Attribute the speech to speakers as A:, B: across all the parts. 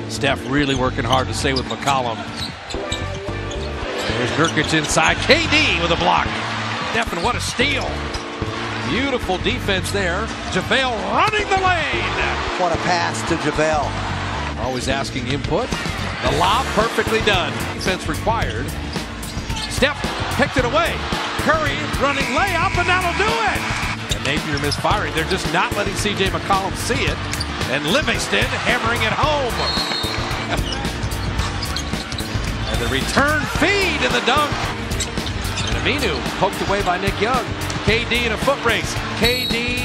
A: Steph really working hard to stay with McCollum. There's Nurkic inside. KD with a block. Steph, what a steal. Beautiful defense there. JaVale running the lane.
B: What a pass to JaVale.
A: Always asking input. The lob perfectly done. Defense required. Steph picked it away. Curry running layup, and that'll do it. And Napier misfiring. They're just not letting C.J. McCollum see it. And Livingston hammering it home. And the return feed and the dunk. And Aminu poked away by Nick Young. KD in a foot race. KD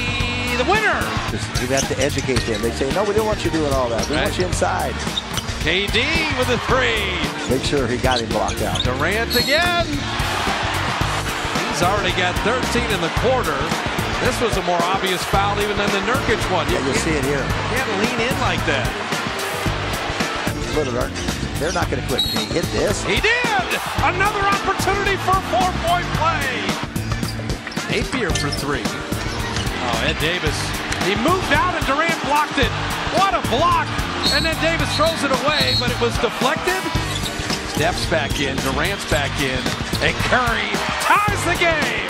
A: the winner.
B: You have to educate them. They say, no, we don't want you doing all that. We want you inside.
A: KD with a three.
B: Make sure he got him blocked out.
A: Durant again. He's already got 13 in the quarter. This was a more obvious foul even than the Nurkic one.
B: Yeah, you'll see it here.
A: You can't lean in like that.
B: Lillard, they're not going to quit. Can he hit this?
A: He did! Another opportunity for a 4-point play. Napier for three. Oh, Ed Davis. He moved out and Durant blocked it. What a block! And then Davis throws it away, but it was deflected. Steph's back in, Durant's back in, and Curry ties the game.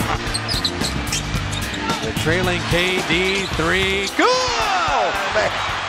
A: The trailing KD three. Good!
B: Oh, man.